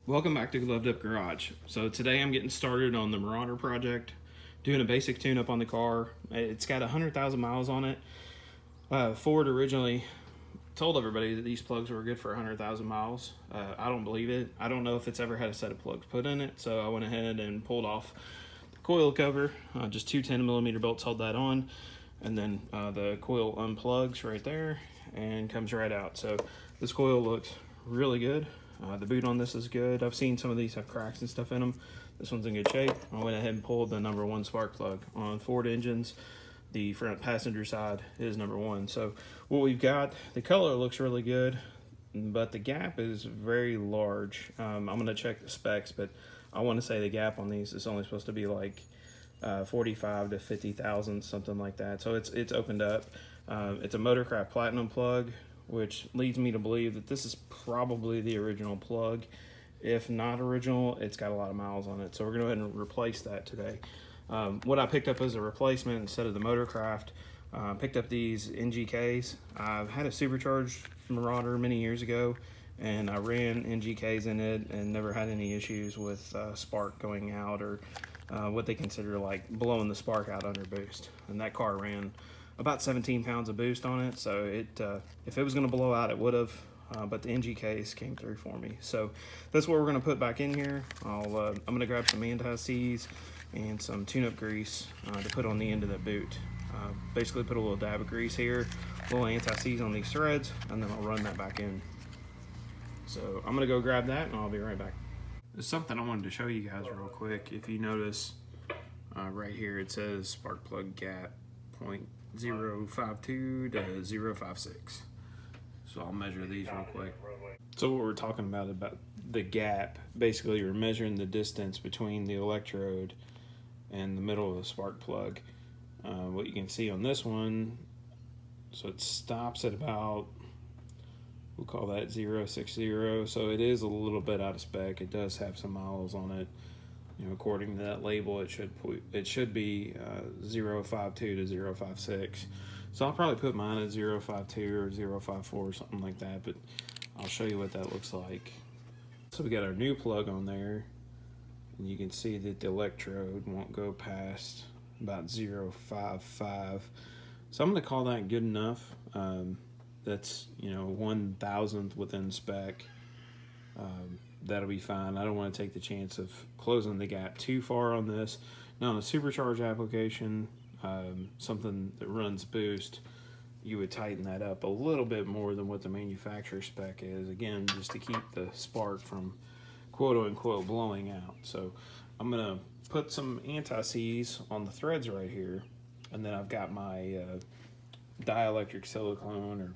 Welcome back to Gloved Up Garage. So today I'm getting started on the Marauder project, doing a basic tune-up on the car. It's got 100,000 miles on it. Ford originally told everybody that these plugs were good for 100,000 miles. I don't believe it. I don't know if it's ever had a set of plugs put in it, so I went ahead and pulled off the coil cover. Just two 10mm bolts held that on, and then the coil unplugs right there and comes right out. So this coil looks really good. The boot on this is good. I've seen some of these have cracks and stuff in them. This one's in good shape. I went ahead and pulled the #1 spark plug. On Ford engines, the front passenger side is #1. So what we've got, the color looks really good, but the gap is very large. I'm going to check the specs, but I want to say the gap on these is only supposed to be like 45 to 50 thousandths, something like that. So it's opened up. It's a Motorcraft Platinum plug, which leads me to believe that this is probably the original plug. If not original, it's got a lot of miles on it. So we're going to go ahead and replace that today. What I picked up as a replacement instead of the Motorcraft, picked up these NGKs. I've had a supercharged Marauder many years ago, and I ran NGKs in it and never had any issues with spark going out or what they consider like blowing the spark out under boost. And that car ran about 17 pounds of boost on it, so if it was going to blow out, it would have, but the NGKs came through for me. So that's what we're going to put back in here. I'm going to grab some anti-seize and some tune-up grease to put on the end of the boot. Basically put a little dab of grease here, a little anti-seize on these threads, and then I'll run that back in. So I'm going to go grab that, and I'll be right back. There's something I wanted to show you guys real quick. If you notice right here, it says spark plug gap 0.052 to 0.56. So I'll measure these real quick. So what we're talking about the gap, basically you're measuring the distance between the electrode and the middle of the spark plug. What you can see on this one, so it stops at about, we'll call that 0.60. So it is a little bit out of spec. It does have some miles on it. You know, according to that label, it should be 0.52 to 0.56. So I'll probably put mine at 0.52 or 0.54 or something like that, but I'll show you what that looks like. So we got our new plug on there, and you can see that the electrode won't go past about 0.55. So I'm going to call that good enough. That's, you know, 1,000th within spec. That'll be fine. I don't want to take the chance of closing the gap too far on this. Now, on a supercharged application, something that runs boost, you would tighten that up a little bit more than what the manufacturer spec is. Again, just to keep the spark from quote-unquote blowing out. So I'm going to put some anti-seize on the threads right here, and then I've got my dielectric silicone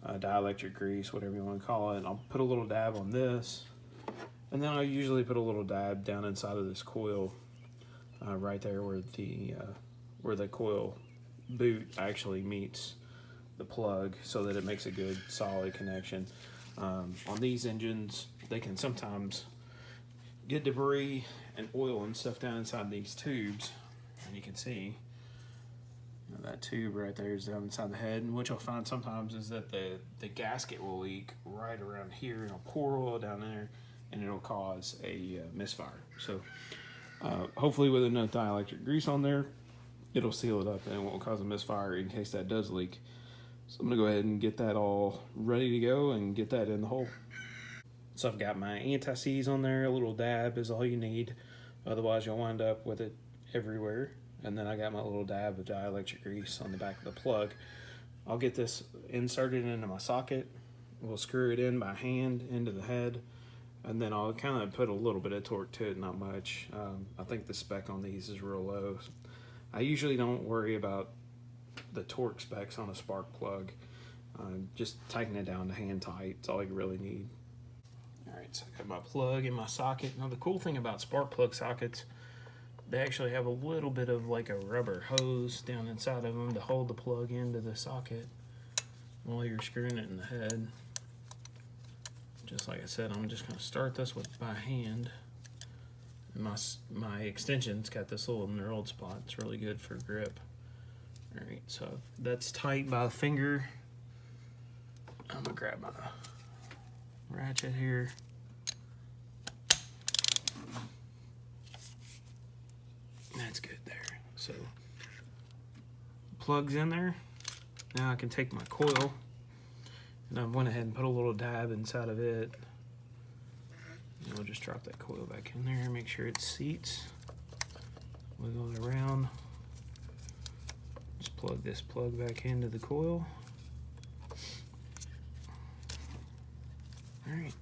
or dielectric grease, whatever you want to call it. I'll put a little dab on this, and then I usually put a little dab down inside of this coil, right there where the coil boot actually meets the plug, so that it makes a good solid connection. On these engines, they can sometimes get debris and oil and stuff down inside these tubes, and you can see that tube right there is down inside the head, and what you'll find sometimes is that the gasket will leak right around here, and it'll pour oil down there, and it'll cause a misfire. So hopefully with enough dielectric grease on there, it'll seal it up and it won't cause a misfire in case that does leak. So I'm gonna go ahead and get that all ready to go and get that in the hole. So I've got my anti-seize on there. A little dab is all you need, otherwise you'll wind up with it everywhere. And then I got my little dab of dielectric grease on the back of the plug. I'll get this inserted into my socket. We'll screw it in by hand into the head, and then I'll kind of put a little bit of torque to it, not much. I think the spec on these is real low. I usually don't worry about the torque specs on a spark plug. Just tighten it down to hand tight. It's all you really need. All right, so I got my plug in my socket. Now the cool thing about spark plug sockets, they actually have a little bit of like a rubber hose down inside of them to hold the plug into the socket while you're screwing it in the head. Just like I said, I'm just going to start this by hand. My extension's got this little knurled spot. It's really good for grip. All right, so that's tight by the finger. I'm gonna grab my ratchet here, that's good there. So plugs in there. Now I can take my coil, and I went ahead and put a little dab inside of it. And we'll just drop that coil back in there, make sure it seats. Wiggle it around. Just plug this plug back into the coil. All right.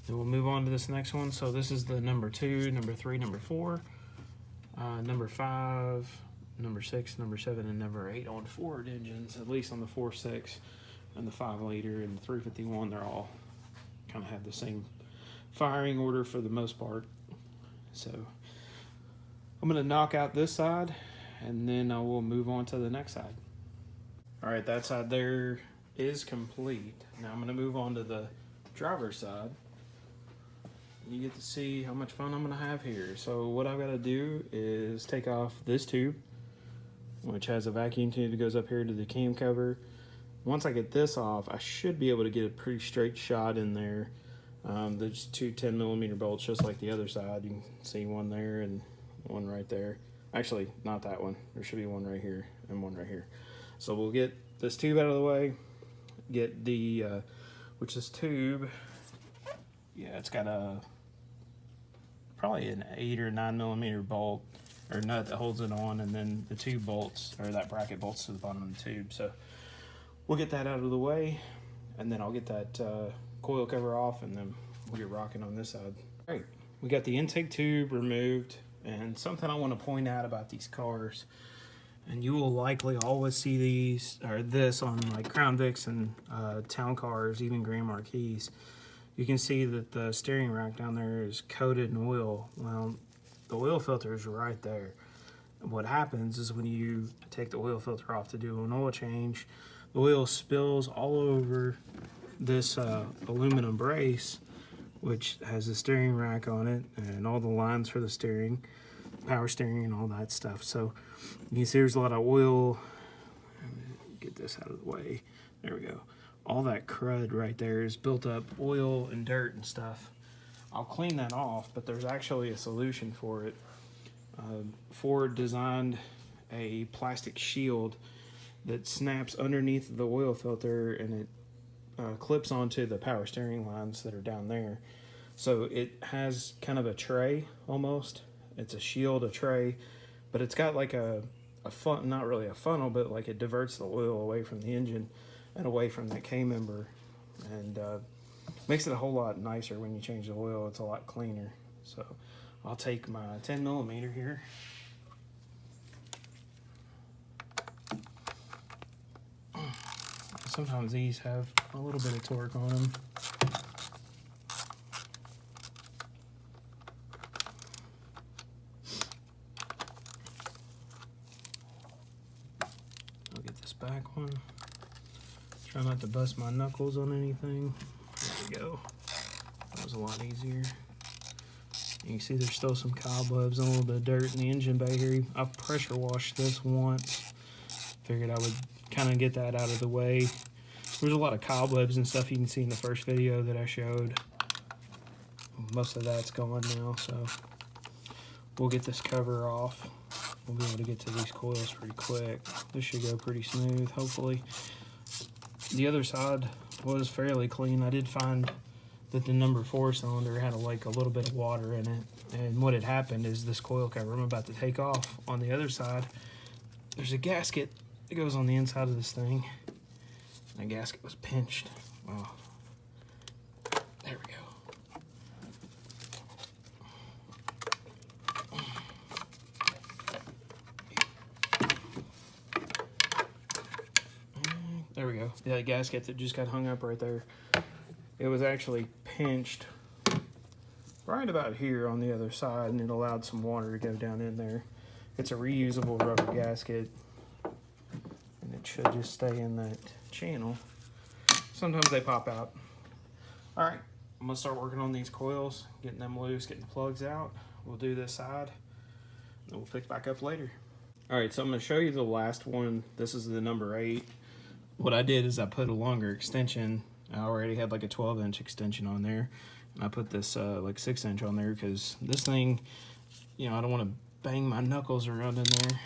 Then we'll move on to this next one. So this is the number 2, number 3, number 4, number 5, number 6, number 7, and number 8 on Ford engines, at least on the 4.6 and the 5 liter and the 351. They're all kind of have the same firing order for the most part. So I'm going to knock out this side, and then I will move on to the next side. All right, that side there is complete. Now I'm going to move on to the driver's side. You get to see how much fun I'm going to have here. So what I've got to do is take off this tube, which has a vacuum tube that goes up here to the cam cover. Once I get this off, I should be able to get a pretty straight shot in there. There's 2 10mm bolts just like the other side. You can see one there and one right there. Actually, not that one. There should be one right here and one right here. So we'll get this tube out of the way, get the, which this tube, yeah, it's got a, probably an 8 or 9mm bolt or nut that holds it on, and then the 2 bolts, or that bracket bolts to the bottom of the tube. So we'll get that out of the way, and then I'll get that coil cover off, and then we'll get rocking on this side. All right, we got the intake tube removed, and something I want to point out about these cars, and you will likely always see these, or this on like Crown Vics and town cars, even Grand Marquis. You can see that the steering rack down there is coated in oil. Well, the oil filter is right there. What happens is when you take the oil filter off to do an oil change, the oil spills all over this aluminum brace, which has the steering rack on it and all the lines for the steering, power steering and all that stuff. So you can see there's a lot of oil. Get this out of the way. There we go. All that crud right there is built up oil and dirt and stuff. I'll clean that off, but there's actually a solution for it. Ford designed a plastic shield that snaps underneath the oil filter, and it clips onto the power steering lines that are down there. So it has kind of a tray almost. It's a shield, a tray, but it's got like a fun, not really a funnel, but like it diverts the oil away from the engine and away from that K-member, and makes it a whole lot nicer when you change the oil. It's a lot cleaner. So I'll take my 10mm here. Sometimes these have a little bit of torque on them. I'll get this back one. Try not to bust my knuckles on anything. There we go. That was a lot easier. You can see there's still some cobwebs and a little bit of dirt in the engine bay here. I've pressure washed this once. Figured I would kind of get that out of the way. There's a lot of cobwebs and stuff you can see in the first video that I showed. Most of that's gone now, so we'll get this cover off. We'll be able to get to these coils pretty quick. This should go pretty smooth, hopefully. The other side was fairly clean. I did find that the number 4 cylinder had a little bit of water in it, and what had happened is this coil cover I'm about to take off, on the other side there's a gasket that goes on the inside of this thing. That gasket was pinched. Well, there we go. There we go. Yeah, the gasket that just got hung up right there. It was actually pinched right about here on the other side, and it allowed some water to go down in there. It's a reusable rubber gasket, and it should just stay in that channel. Sometimes they pop out. All right, I'm gonna start working on these coils, getting them loose, getting the plugs out. We'll do this side, and we'll pick back up later. All right, so I'm gonna show you the last one. This is the number 8. What I did is I put a longer extension. I already had like a 12-inch extension on there, and I put this like 6-inch on there because this thing, you know, I don't want to bang my knuckles around in there.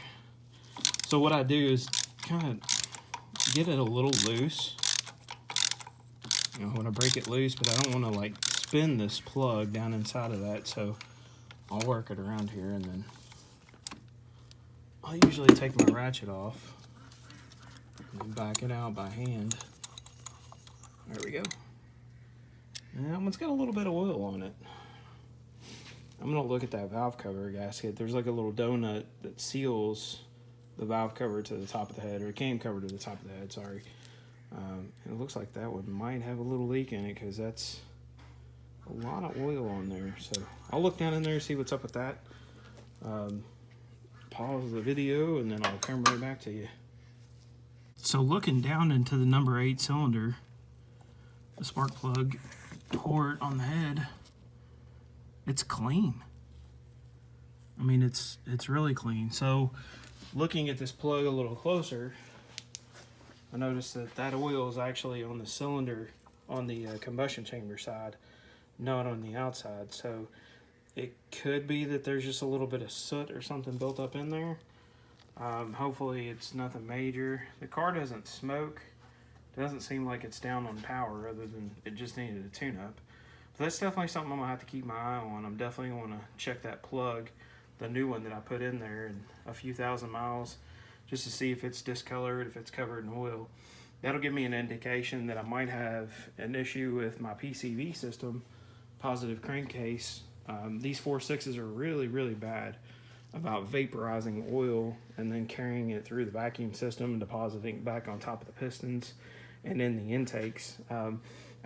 So what I do is kind of get it a little loose. You know, when I break it loose, but I don't want to like spin this plug down inside of that, so I'll work it around here, and then I'll usually take my ratchet off and back it out by hand. There we go. And that one's got a little bit of oil on it. I'm gonna look at that valve cover gasket. There's like a little donut that seals the valve cover to the top of the head, or cam cover to the top of the head, sorry. It looks like that one might have a little leak in it, because that's a lot of oil on there. So I'll look down in there and see what's up with that. Pause the video and then I'll come right back to you. So looking down into the number 8 cylinder, the spark plug port on the head, it's clean. I mean, it's really clean. So looking at this plug a little closer, I noticed that oil is actually on the cylinder, on the combustion chamber side, not on the outside. So it could be that there's just a little bit of soot or something built up in there. Hopefully it's nothing major. The car doesn't smoke. It doesn't seem like it's down on power, other than it just needed a tune-up. But that's definitely something I'm gonna have to keep my eye on. I'm definitely gonna check that plug, the new one that I put in there, in a few thousand miles, just to see if it's discolored, if it's covered in oil. That'll give me an indication that I might have an issue with my PCV system, positive crankcase. These 4.6s are really, really bad about vaporizing oil and then carrying it through the vacuum system and depositing it back on top of the pistons and in the intakes. I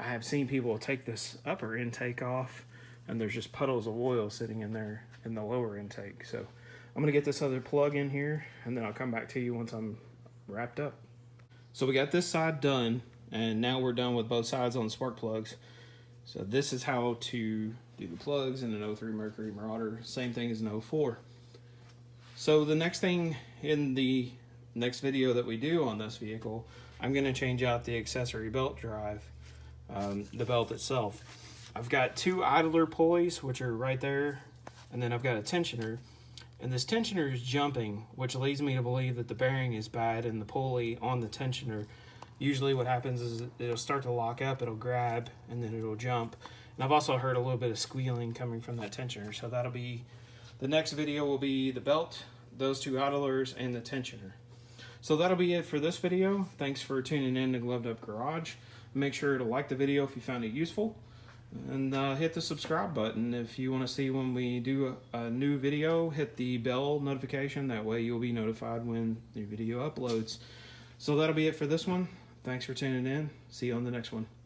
have seen people take this upper intake off, and there's just puddles of oil sitting in there in the lower intake. So I'm gonna get this other plug in here, and then I'll come back to you once I'm wrapped up. So we got this side done, and now we're done with both sides on the spark plugs. So this is how to do the plugs in an 03 Mercury Marauder. Same thing as an 04. So the next thing in the next video that we do on this vehicle, I'm gonna change out the accessory belt drive, the belt itself. I've got 2 idler pulleys, which are right there, and then I've got a tensioner. And this tensioner is jumping, which leads me to believe that the bearing is bad in the pulley on the tensioner. Usually what happens is it'll start to lock up, it'll grab, and then it'll jump. And I've also heard a little bit of squealing coming from that tensioner. So that'll be, the next video will be the belt, those 2 idlers, and the tensioner. So that'll be it for this video. Thanks for tuning in to Gloved Up Garage. Make sure to like the video if you found it useful, and hit the subscribe button if you want to see when we do a new video. Hit the bell notification, that way you'll be notified when the video uploads. So that'll be it for this one. Thanks for tuning in. See you on the next one.